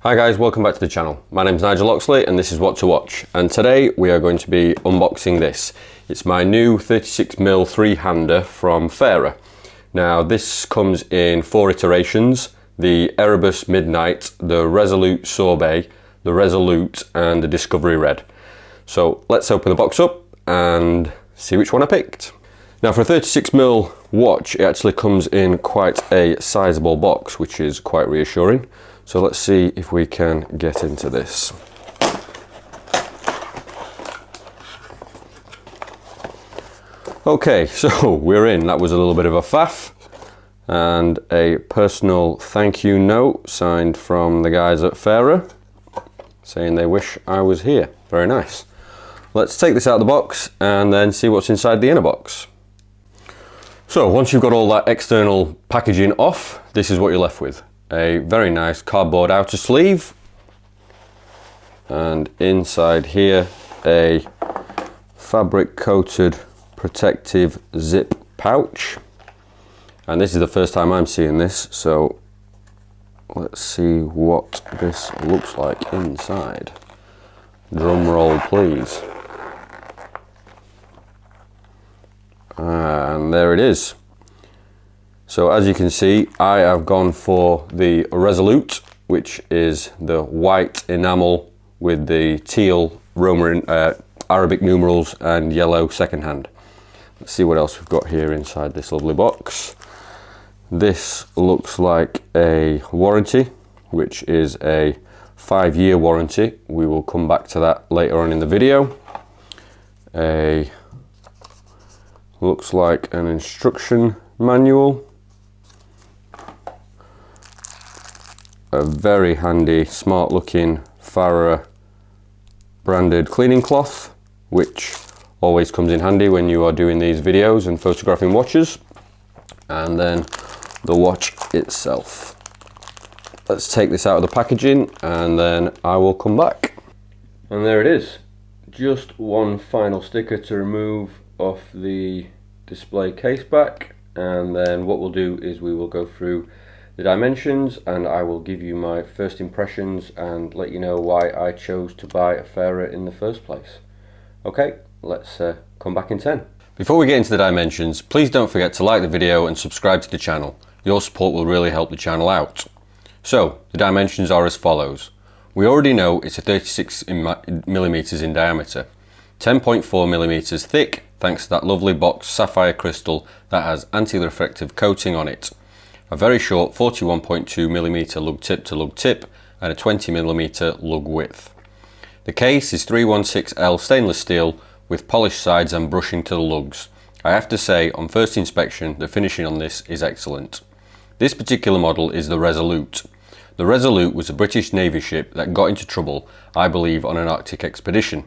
Hi guys, welcome back to the channel. My name's Nigel Oxley and this is What to Watch, and today we are going to be unboxing this. It's my new 36mm three-hander from Fairer. Now this comes in 4 iterations: the Erebus Midnight, the Resolute Sorbet, the Resolute and the Discovery Red. So let's open the box up and see which one I picked. Now for a 36mm watch, it actually comes in quite a sizable box, which is quite reassuring. So let's see if we can get into this. Okay, so we're in. That was a little bit of a faff. And a personal thank you note signed from the guys at Fairer, saying they wish I was here. Very nice. Let's take this out of the box and then see what's inside the inner box. So once you've got all that external packaging off, this is what you're left with. A very nice cardboard outer sleeve, and inside here a fabric coated protective zip pouch. And this is the first time I'm seeing this, so let's see what this looks like inside. Drum roll please. And there it is. So as you can see, I have gone for the Resolute, which is the white enamel with the teal Roman Arabic numerals and yellow second hand. Let's see what else we've got here inside this lovely box. This looks like a warranty, which is a 5-year warranty. We will come back to that later on in the video. Looks like an instruction manual. A very handy, smart looking Fairer branded cleaning cloth, which always comes in handy when you are doing these videos and photographing watches. And then the watch itself. Let's take this out of the packaging and then I will come back. And there it is. Just one final sticker to remove off the display case back, and then what we'll do is we will go through the dimensions and I will give you my first impressions and let you know why I chose to buy a Fairer in the first place. Okay, let's come back in 10. Before we get into the dimensions, please don't forget to like the video and subscribe to the channel. Your support will really help the channel out. So the dimensions are as follows. We already know it's a 36mm in diameter, 10.4mm thick, thanks to that lovely box sapphire crystal that has anti-reflective coating on it. A very short 41.2mm lug tip to lug tip and a 20mm lug width. The case is 316L stainless steel with polished sides and brushing to the lugs. I have to say, on first inspection, the finishing on this is excellent. This particular model is the Resolute. The Resolute was a British Navy ship that got into trouble, I believe, on an Arctic expedition,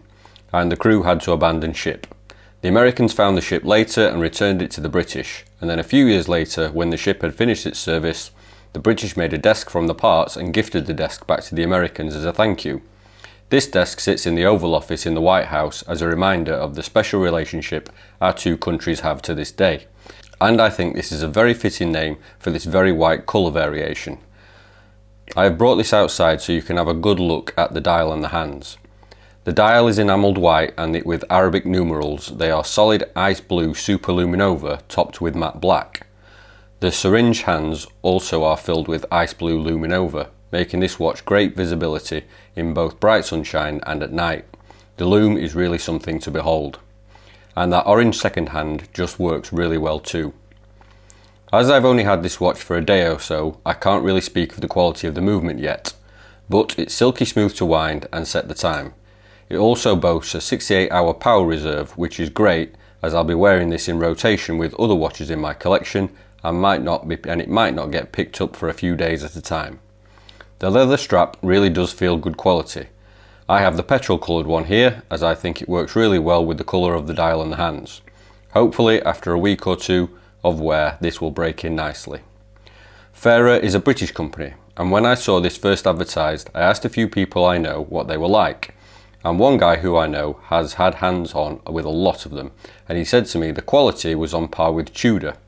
and the crew had to abandon ship. The Americans found the ship later and returned it to the British, and then a few years later, when the ship had finished its service, the British made a desk from the parts and gifted the desk back to the Americans as a thank you. This desk sits in the Oval Office in the White House as a reminder of the special relationship our two countries have to this day. And I think this is a very fitting name for this very white colour variation. I have brought this outside so you can have a good look at the dial and the hands. The dial is enamelled white and with Arabic numerals. They are solid ice blue superluminova topped with matte black. The syringe hands also are filled with ice blue luminova, making this watch great visibility in both bright sunshine and at night. The lume is really something to behold. And that orange second hand just works really well too. As I've only had this watch for a day or so, I can't really speak of the quality of the movement yet, but it's silky smooth to wind and set the time. It also boasts a 68-hour power reserve, which is great as I'll be wearing this in rotation with other watches in my collection and it might not get picked up for a few days at a time. The leather strap really does feel good quality. I have the petrol coloured one here as I think it works really well with the colour of the dial and the hands. Hopefully after a week or two of wear this will break in nicely. Fairer is a British company, and when I saw this first advertised I asked a few people I know what they were like. And one guy who I know has had hands on with a lot of them, and he said to me the quality was on par with Tudor.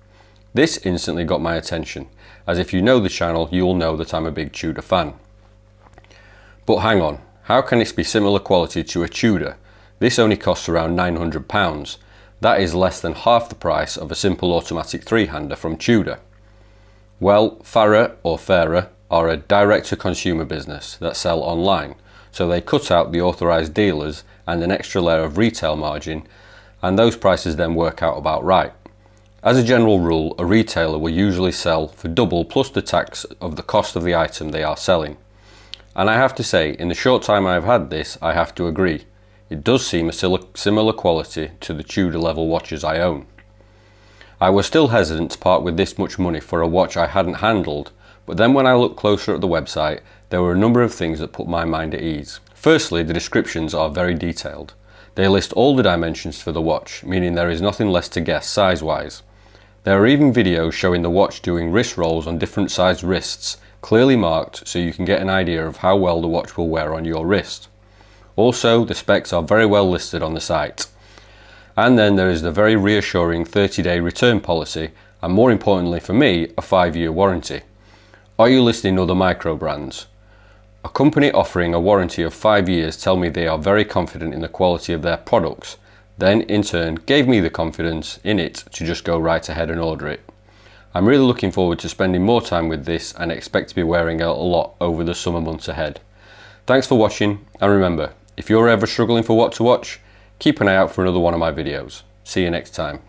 This instantly got my attention, as if you know the channel, you'll know that I'm a big Tudor fan. But hang on, how can this be similar quality to a Tudor? This only costs around £900. That is less than half the price of a simple automatic three-hander from Tudor. Well, Farrer or Fairer are a direct-to-consumer business that sell online, so they cut out the authorised dealers and an extra layer of retail margin, and those prices then work out about right. As a general rule, a retailer will usually sell for double plus the tax of the cost of the item they are selling. And I have to say, in the short time I have had this, I have to agree. It does seem a similar quality to the Tudor level watches I own. I was still hesitant to part with this much money for a watch I hadn't handled, but then when I looked closer at the website, there were a number of things that put my mind at ease. Firstly, the descriptions are very detailed. They list all the dimensions for the watch, meaning there is nothing less to guess size-wise. There are even videos showing the watch doing wrist rolls on different sized wrists, clearly marked so you can get an idea of how well the watch will wear on your wrist. Also, the specs are very well listed on the site. And then there is the very reassuring 30-day return policy, and more importantly for me, a 5-year warranty. Are you listing other micro brands? A company offering a warranty of 5 years tell me they are very confident in the quality of their products, then in turn gave me the confidence in it to just go right ahead and order it. I'm really looking forward to spending more time with this and expect to be wearing it a lot over the summer months ahead. Thanks for watching, and remember, if you're ever struggling for what to watch, keep an eye out for another one of my videos. See you next time.